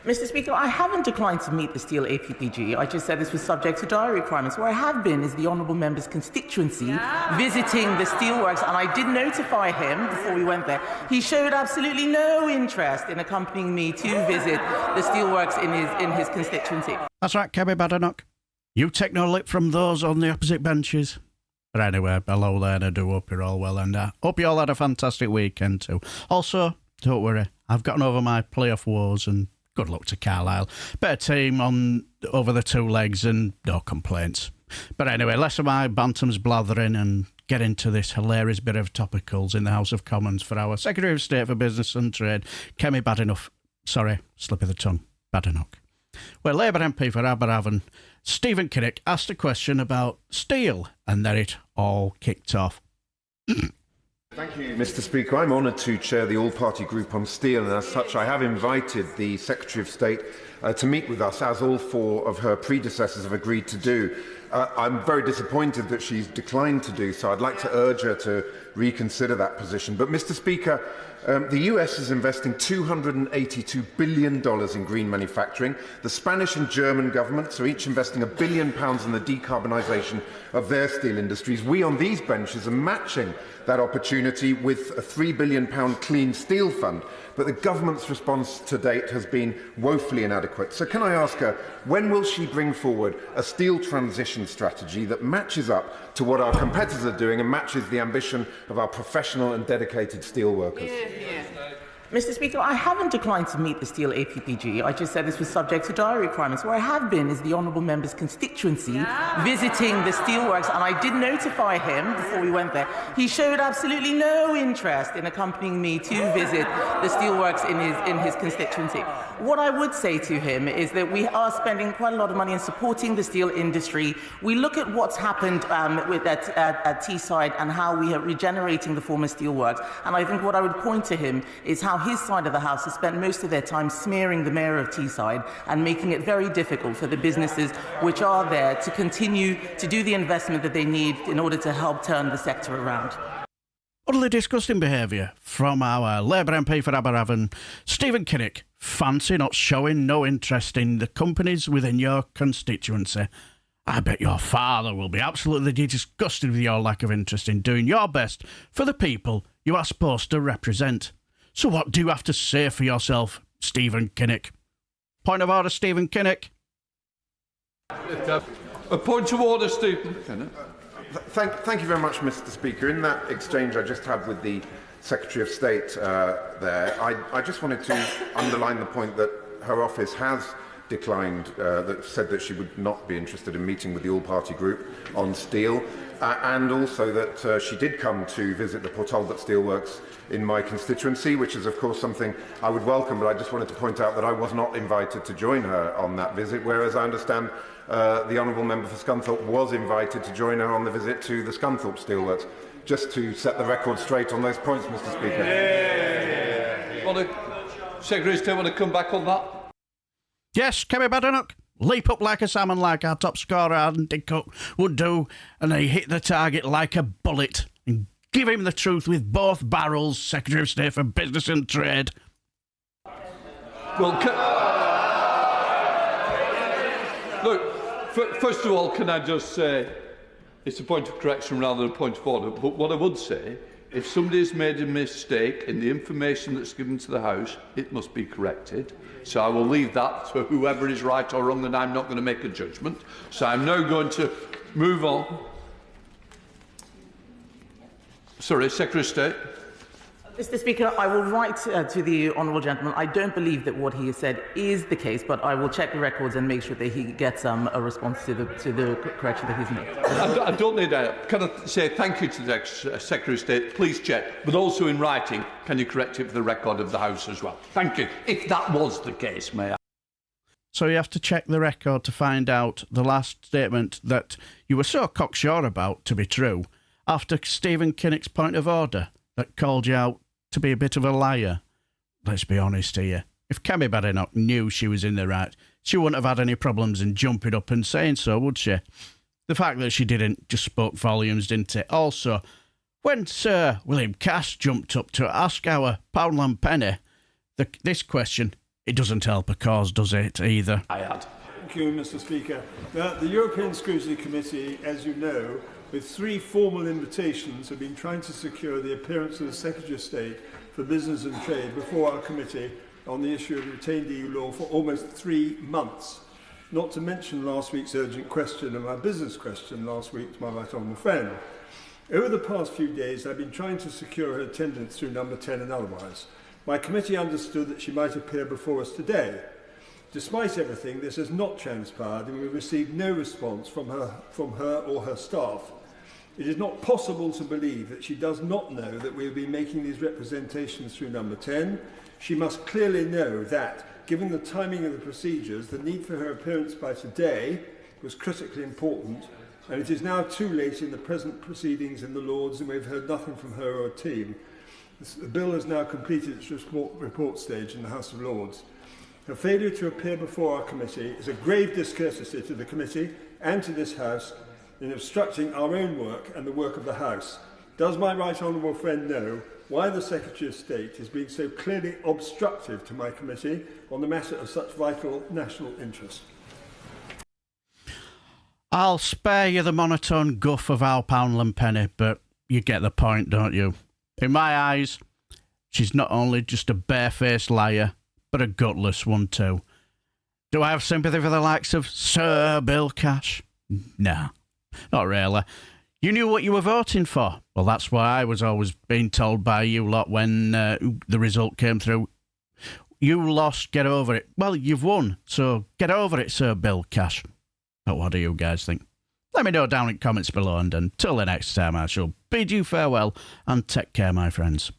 Mr. Speaker, I haven't declined to meet the Steel APPG. I just said this was subject to diary requirements. Where I have been is the Honourable Member's constituency, visiting the steelworks, and I did notify him before we went there. He showed absolutely no interest in accompanying me to visit the steelworks in his constituency. That's right, Kemi Badenoch. You take no lip from those on the opposite benches. But anyway, hello there, and I do hope you're all well, and I hope you all had a fantastic weekend too. Also, don't worry, I've gotten over my playoff woes, and good luck to Carlisle. Better team on over the two legs and no complaints. But anyway, less of my bantams blathering and get into this hilarious bit of topicals in the House of Commons for our Secretary of State for Business and Trade, Kemi Badenoch. Sorry, slip of the tongue, Badenoch. Well, Labour MP for Aberavon, Stephen Kinnock, asked a question about steel, and then it all kicked off. Thank you, Mr. Speaker. I'm honoured to chair the all-party group on steel, and as such I have invited the Secretary of State to meet with us, as all four of her predecessors have agreed to do. I'm very disappointed that she's declined to do so. I'd like to urge her to reconsider that position. But, Mr. Speaker, the US is investing $282 billion in green manufacturing. The Spanish and German governments are each investing £1 billion in the decarbonisation of their steel industries. We on these benches are matching that opportunity with a £3 billion clean steel fund, but the government's response to date has been woefully inadequate. So can I ask her, when will she bring forward a steel transition strategy that matches up to what our competitors are doing and matches the ambition of our professional and dedicated steel workers? Mr. Speaker, I haven't declined to meet the Steel APPG. I just said this was subject to diary requirements. Where I have been is the Honourable Member's constituency, visiting the steelworks, and I did notify him before we went there. He showed absolutely no interest in accompanying me to visit the steelworks in his constituency. What I would say to him is that we are spending quite a lot of money in supporting the steel industry. We look at what's happened at Teesside and how we are regenerating the former steelworks, and I think what I would point to him is how his side of the House has spent most of their time smearing the Mayor of Teesside and making it very difficult for the businesses which are there to continue to do the investment that they need in order to help turn the sector around. Utterly disgusting behaviour from our Labour MP for Aberavon, Stephen Kinnock. Fancy not showing no interest in the companies within your constituency. I bet your father will be absolutely disgusted with your lack of interest in doing your best for the people you are supposed to represent. So what do you have to say for yourself, Stephen Kinnock? Point of order, Stephen Kinnock. A point of order, Stephen Kinnock. Thank you very much, Mr. Speaker. In that exchange I just had with the Secretary of State there, I just wanted to underline the point that her office has declined, that said that she would not be interested in meeting with the all-party group on steel, and also that she did come to visit the Port Talbot steelworks in my constituency, which is of course something I would welcome, but I just wanted to point out that I was not invited to join her on that visit, whereas I understand the Honourable Member for Scunthorpe was invited to join her on the visit to the Scunthorpe steelworks. Just to set the record straight on those points, Mr. Speaker. Secretary of State want to come back on that? Yes, Kemi Badenoch. Leap up like a salmon like our top scorer, Andy Cook, would do, and he hit the target like a bullet. And give him the truth with both barrels, Secretary of State for Business and Trade. Well, look, first of all, can I just say, it's a point of correction rather than a point of order, but what I would say, if somebody has made a mistake in the information that's given to the House, it must be corrected. So I will leave that to whoever is right or wrong, and I'm not going to make a judgment. So I'm now going to move on. Sorry, Secretary of State. Mr. Speaker, I will write to the honourable gentleman. I don't believe that what he has said is the case, but I will check the records and make sure that he gets a response to the correction that he's made. I don't need that. Can I say thank you to the Secretary of State? Please check, but also in writing, can you correct it for the record of the House as well? Thank you. If that was the case, may I? So you have to check the record to find out the last statement that you were so cocksure about to be true after Stephen Kinnock's point of order that called you out to be a bit of a liar. Let's be honest here. If Kemi Badenoch knew she was in the right, she wouldn't have had any problems in jumping up and saying so, would she? The fact that she didn't just spoke volumes, didn't it? Also, when Sir William Cass jumped up to ask our Poundland Penny this question, it doesn't help a cause, does it, either? I had. Thank you, Mr. Speaker. The European Scrutiny Committee, as you know, with 3 formal invitations, have been trying to secure the appearance of the Secretary of State for Business and Trade before our committee on the issue of retained EU law for almost 3 months. Not to mention last week's urgent question and my business question last week to my right honourable friend. Over the past few days, I've been trying to secure her attendance through number 10 and otherwise. My committee understood that she might appear before us today. Despite everything, this has not transpired and we received no response from her or her staff. It is not possible to believe that she does not know that we will be making these representations through number 10. She must clearly know that, given the timing of the procedures, the need for her appearance by today was critically important, and it is now too late in the present proceedings in the Lords and we've heard nothing from her or her team. The bill has now completed its report stage in the House of Lords. Her failure to appear before our committee is a grave discourtesy to the committee and to this House in obstructing our own work and the work of the House. Does my right honourable friend know why the Secretary of State is being so clearly obstructive to my committee on the matter of such vital national interest? I'll spare you the monotone guff of Al Poundland Penny, but you get the point, don't you? In my eyes, she's not only just a barefaced liar, but a gutless one too. Do I have sympathy for the likes of Sir Bill Cash? Nah. Not really. You knew what you were voting for. Well, that's why I was always being told by you lot when the result came through. You lost, get over it. Well, you've won, so get over it, Sir Bill Cash. But what do you guys think? Let me know down in comments below, and until the next time, I shall bid you farewell and take care, my friends.